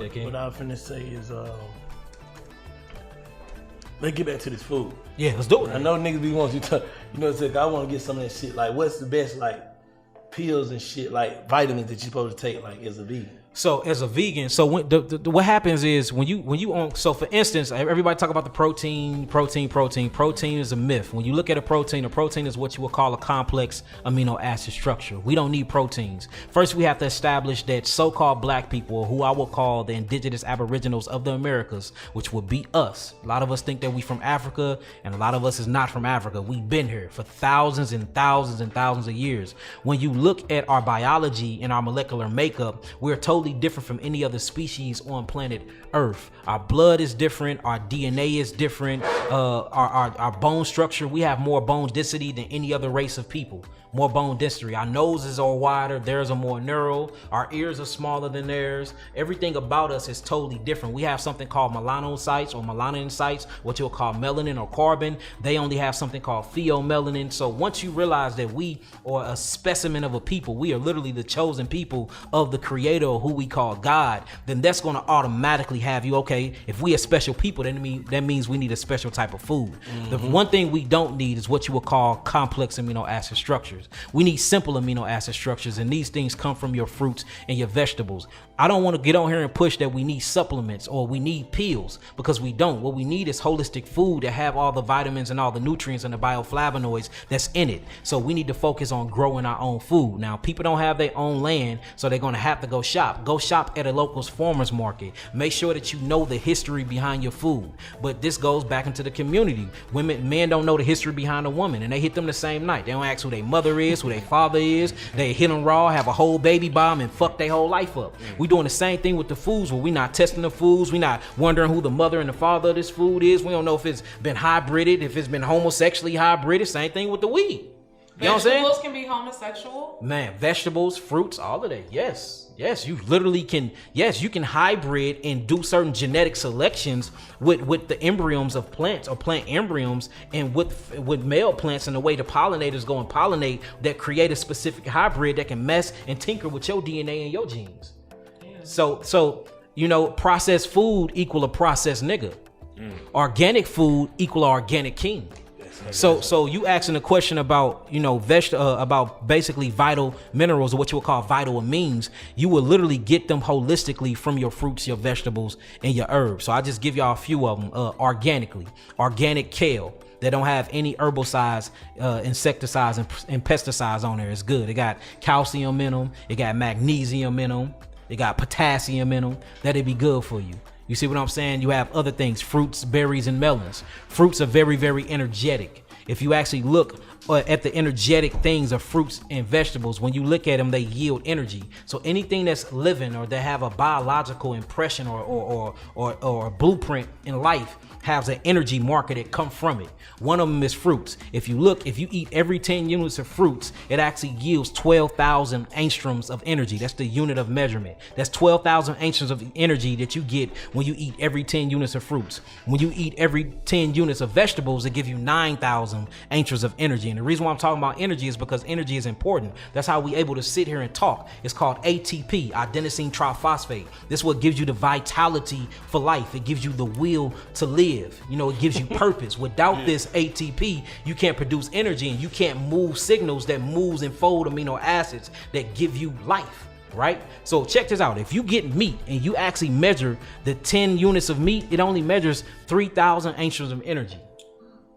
Okay. What I was finna say is, let's get back to this food. Yeah, let's do it. I know niggas be wanting to, it's like I want to get some of that shit. Like, what's the best like pills and shit, like vitamins that you supposed to take, like as a vegan? So as a vegan, so when what happens is when you on, so for instance, everybody talk about the protein. Protein is a myth. When you look at a protein is what you would call a complex amino acid structure. We don't need proteins. First, we have to establish that so-called black people, or who I will call the indigenous aboriginals of the Americas, which would be us. A lot of us think that we from Africa, and a lot of us is not from Africa. We've been here for thousands and thousands and thousands of years. When you look at our biology and our molecular makeup, we're totally different from any other species on planet Earth. Our blood is different, our DNA is different, our bone structure, we have more bone density than any other race of people. More bone density. Our noses are wider, theirs are more narrow, our ears are smaller than theirs. Everything about us is totally different. We have something called melanocytes or melanocytes, what you'll call melanin or carbon. They only have something called pheomelanin. So once you realize that we are a specimen of a people, we are literally the chosen people of the creator, who we call God, then that's going to automatically have you, okay, if we are special people, then that means we need a special type of food. The one thing we don't need is what you would call complex amino acid structures. We need simple amino acid structures, and these things come from your fruits and your vegetables. I don't want to get on here and push that we need supplements or we need pills, because we don't. What we need is holistic food that have all the vitamins and all the nutrients and the bioflavonoids that's in it. So we need to focus on growing our own food. Now, people don't have their own land, so they're going to have to go shop. Go shop at a local farmer's market. Make sure that you know the history behind your food. But this goes back into the community. Men don't know the history behind a woman, and they hit them the same night. They don't ask who their mother is, who their father is. They hit them raw, have a whole baby bomb, and fuck their whole life up. We doing the same thing with the foods, where we not testing the foods. We not wondering who the mother and the father of this food is. We don't know if it's been hybrided, if it's been homosexually hybrided. Same thing with the weed. You know what I'm saying? Vegetables can be homosexual. Man, vegetables, fruits, all of that. Yes, you literally can. Yes, you can hybrid and do certain genetic selections with the embryos of plants or plant embryos, and with male plants, and the way the pollinators go and pollinate, that create a specific hybrid that can mess and tinker with your DNA and your genes. Yeah. So processed food equal a processed nigga. Organic food equal an organic king. So you asking a question about about basically vital minerals, or what you would call vital amines. You will literally get them holistically from your fruits, your vegetables, and your herbs. So I just give y'all a few of them organically. Organic kale. They don't have any herbicides, insecticides, and pesticides on there. It's good. It got calcium in them. It got magnesium in them. It got potassium in them. That'd be good for you. You see what I'm saying? You have other things, fruits, berries, and melons. Fruits are very, very energetic. If you actually look at the energetic things of fruits and vegetables, when you look at them, they yield energy. So anything that's living or that have a biological impression or a blueprint in life has an energy marker that come from it. One of them is fruits. If you eat every 10 units of fruits, it actually yields 12,000 angstroms of energy. That's the unit of measurement. That's 12,000 angstroms of energy that you get when you eat every 10 units of fruits. When you eat every 10 units of vegetables, it gives you 9,000 angstroms of energy. And the reason why I'm talking about energy is because energy is important. That's how we able to sit here and talk. It's called ATP, adenosine triphosphate. This is what gives you the vitality for life. It gives you the will to live. It gives you purpose. Without this ATP, you can't produce energy, and you can't move signals that moves and fold amino acids that give you life, right? So check this out. If you get meat and you actually measure the 10 units of meat, it only measures 3,000 angstroms of energy.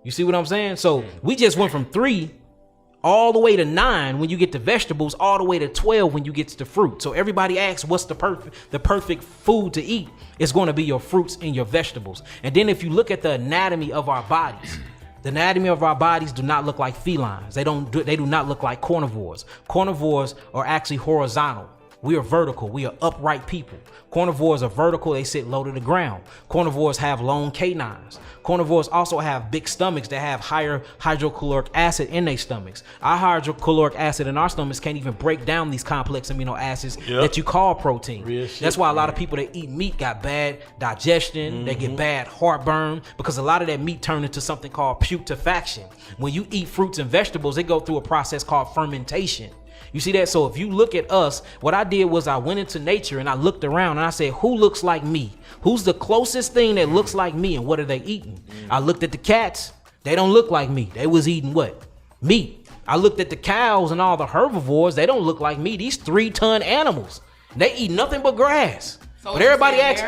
You see what I'm saying? So we just went from 3 all the way to 9 when you get to vegetables, all the way to 12 when you get to fruit. So everybody asks, what's the perfect food to eat? It's going to be your fruits and your vegetables. And then if you look at the anatomy of our bodies, the anatomy of our bodies do not look like felines. They do not look like carnivores. Carnivores are actually horizontal. We are vertical. We are upright people. Carnivores are vertical. They sit low to the ground. Carnivores have long canines. Carnivores also have big stomachs that have higher hydrochloric acid in their stomachs. Our hydrochloric acid in our stomachs can't even break down these complex amino acids that you call protein. That's why a lot of people that eat meat got bad digestion. They get bad heartburn, because a lot of that meat turned into something called putrefaction. When you eat fruits and vegetables, they go through a process called fermentation. You see that? So if you look at us, what I did was I went into nature and I looked around and I said, who looks like me? Who's the closest thing that looks like me, and what are they eating? I looked at the cats. They don't look like me. They was eating what? Meat. I looked at the cows and all the herbivores. They don't look like me. These 3-ton animals. They eat nothing but grass. So but everybody acts.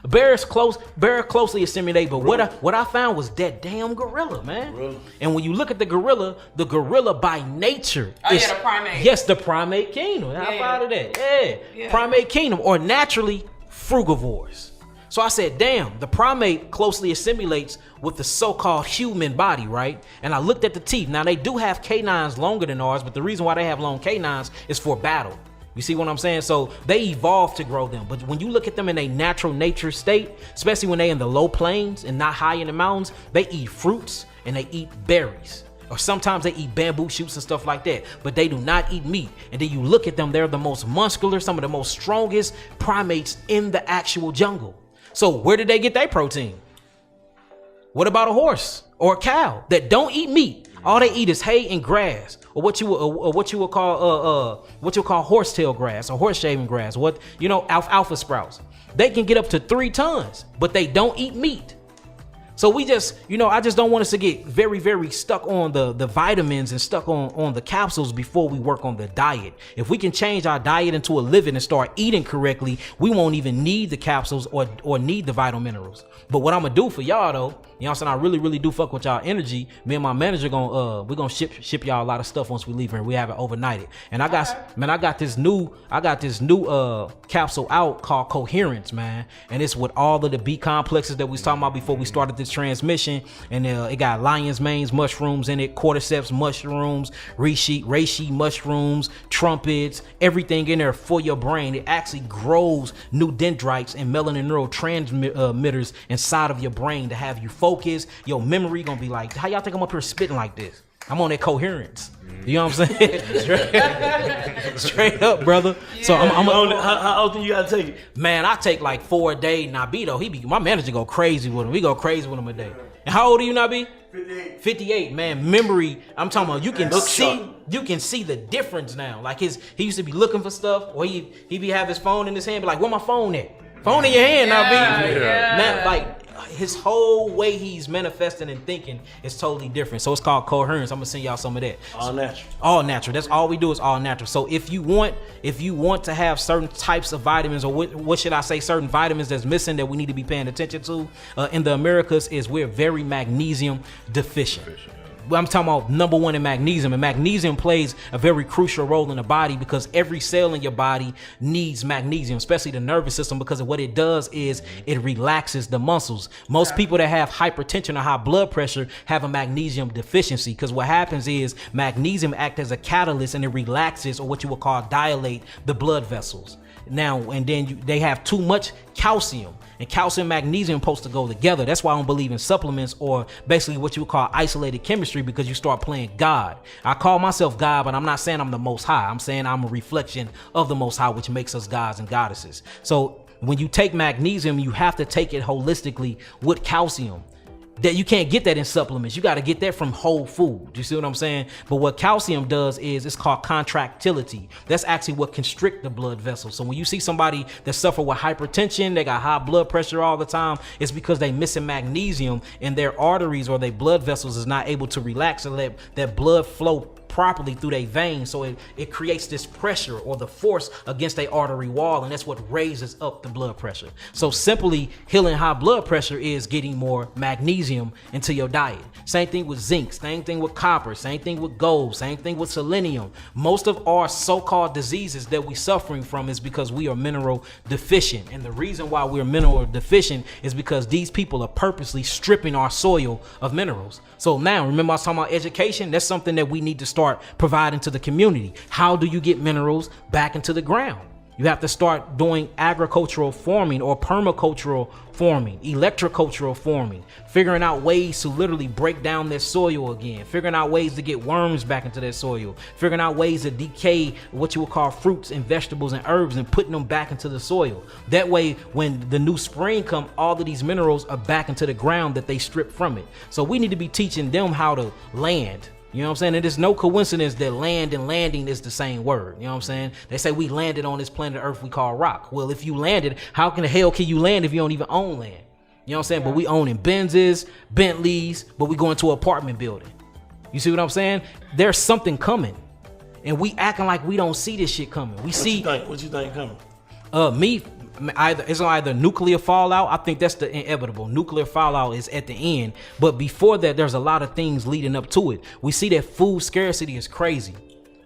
Bears closely assimilate, but what I found was that damn gorilla, man. Gorilla. And when you look at the gorilla by nature is the primate. Yes, the primate kingdom. How about that? Yeah. Primate kingdom, or naturally frugivores. So I said, damn, the primate closely assimilates with the so-called human body, right? And I looked at the teeth. Now they do have canines longer than ours, but the reason why they have long canines is for battle. You see what I'm saying? So they evolved to grow them. But when you look at them in a natural nature state, especially when they're in the low plains and not high in the mountains, they eat fruits and they eat berries. Or sometimes they eat bamboo shoots and stuff like that. But they do not eat meat. And then you look at them, they're the most muscular, some of the most strongest primates in the actual jungle. So where did they get their protein? What about a horse or a cow that don't eat meat? All they eat is hay and grass, or what you would call horsetail grass or horse shaving grass. Alpha sprouts. They can get up to 3 tons, but they don't eat meat. So we just, I just don't want us to get very, very stuck on the vitamins and stuck on the capsules before we work on the diet. If we can change our diet into a living and start eating correctly, we won't even need the capsules or need the vital minerals. But what I'm gonna do for y'all though, you know what I'm saying, I really, really do fuck with y'all energy. Me and my manager we're gonna ship y'all a lot of stuff once we leave here. We have it overnighted. And I got this new capsule out called Coherence, man. And it's with all of the B complexes that we was talking about before we started this transmission. And it got lion's manes mushrooms in it, cordyceps mushrooms, reishi mushrooms, trumpets, everything in there for your brain. It actually grows new dendrites and melanin neurotransmitters inside of your brain to have you focus. Your memory gonna be like, how y'all think I'm up here spitting like this? I'm on that coherence. You know what I'm saying? Straight up, brother. Yeah. So I'm how often you gotta take it? Man, I take like 4 a day. Nabito, my manager go crazy with him. We go crazy with him a day. And how old are you, Nabi? 58, man. Memory. I'm talking about you can see the difference now. Like he used to be looking for stuff, or he be have his phone in his hand, be like, where my phone at? Phone in your hand, Nabi. Now, like his whole way he's manifesting and thinking is totally different. So it's called Coherence. I'm gonna send y'all some of that. All natural. All natural. That's all we do is all natural. So if you want to have certain types of vitamins, or what should I say, certain vitamins that's missing that we need to be paying attention to in the Americas, is we're very magnesium deficient. I'm talking about number one in magnesium, and magnesium plays a very crucial role in the body because every cell in your body needs magnesium, especially the nervous system, because of what it does is it relaxes the muscles. Most people that have hypertension or high blood pressure have a magnesium deficiency, because what happens is magnesium acts as a catalyst and it relaxes, or what you would call dilate, the blood vessels. Now, and then they have too much calcium, and calcium and magnesium are supposed to go together. That's why I don't believe in supplements, or basically what you would call isolated chemistry, because you start playing God. I call myself God, but I'm not saying I'm the Most High. I'm saying I'm a reflection of the Most High, which makes us gods and goddesses. So when you take magnesium, you have to take it holistically with calcium. That you can't get that in supplements. You got to get that from whole food. You see what I'm saying? But what calcium does is it's called contractility. That's actually what constrict the blood vessels. So when you see somebody that suffer with hypertension, they got high blood pressure all the time, it's because they missing magnesium, and their arteries or their blood vessels is not able to relax and let that blood flow properly through their veins. So it creates this pressure or the force against their artery wall, and that's what raises up the blood pressure. So simply healing high blood pressure is getting more magnesium into your diet. Same thing with zinc, same thing with copper, same thing with gold, same thing with selenium. Most of our so-called diseases that we're suffering from is because we are mineral deficient. And the reason why we're mineral deficient is because these people are purposely stripping our soil of minerals. So now, remember I was talking about education? That's something that we need to start providing to the community. How do you get minerals back into the ground? You have to start doing agricultural farming or permacultural farming, electrocultural farming, figuring out ways to literally break down their soil again, figuring out ways to get worms back into their soil, figuring out ways to decay what you would call fruits and vegetables and herbs and putting them back into the soil. That way, when the new spring comes, all of these minerals are back into the ground that they stripped from it. So we need to be teaching them how to land. You know what I'm saying? And there's no coincidence that land and landing is the same word. You know what I'm saying? They say we landed on this planet Earth we call rock. Well, if you landed, how can the hell can you land if you don't even own land? You know what I'm saying? But we owning Benzes, Bentleys, but we going to an apartment building. You see what I'm saying? There's something coming. And we acting like we don't see this shit coming. What you think coming? It's either nuclear fallout. I think that's the inevitable. Nuclear fallout is at the end, but before that, there's a lot of things leading up to it. We see that food scarcity is crazy.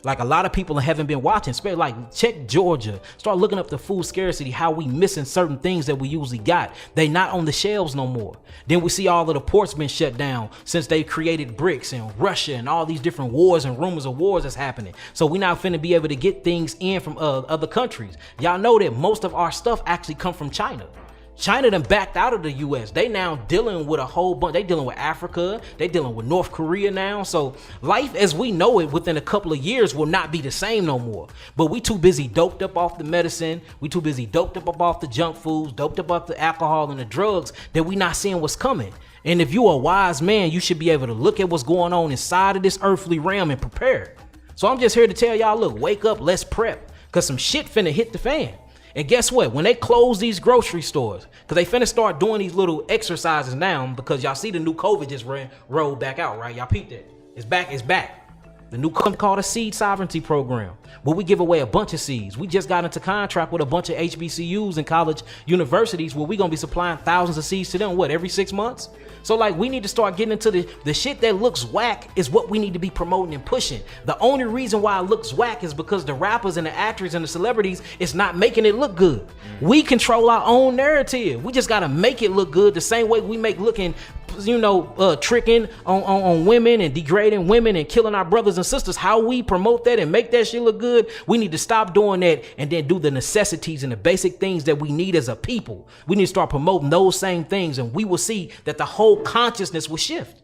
Like a lot of people haven't been watching, especially like check Georgia. Start looking up the food scarcity, how we missing certain things that we usually got. They not on the shelves no more. Then we see all of the ports been shut down since they created BRICS and Russia and all these different wars and rumors of wars that's happening. So we not finna be able to get things in from other countries. Y'all know that most of our stuff actually come from China. China done backed out of the US. They now dealing with a whole bunch. They dealing with Africa. They dealing with North Korea now. So life as we know it within a couple of years will not be the same no more. But we too busy doped up off the medicine. We too busy doped up off the junk foods, doped up off the alcohol and the drugs that we not seeing what's coming. And if you a wise man, you should be able to look at what's going on inside of this earthly realm and prepare. So I'm just here to tell y'all, look, wake up, let's prep. Cause some shit finna hit the fan. And guess what? When they close these grocery stores, because they finna start doing these little exercises now, because y'all see the new COVID just rolled back out, right? Y'all peeped it. It's back. The new company called a seed sovereignty program, where we give away a bunch of seeds. We just got into contract with a bunch of HBCUs and college universities where we're gonna be supplying thousands of seeds to them, every 6 months? So like we need to start getting into the shit that looks whack is what we need to be promoting and pushing. The only reason why it looks whack is because the rappers and the actors and the celebrities is not making it look good. We control our own narrative. We just gotta make it look good the same way we make looking, tricking on women and degrading women and killing our brothers and sisters. How we promote that and make that shit look good, we need to stop doing that and then do the necessities and the basic things that we need as a people. We need to start promoting those same things, and we will see that the whole consciousness will shift.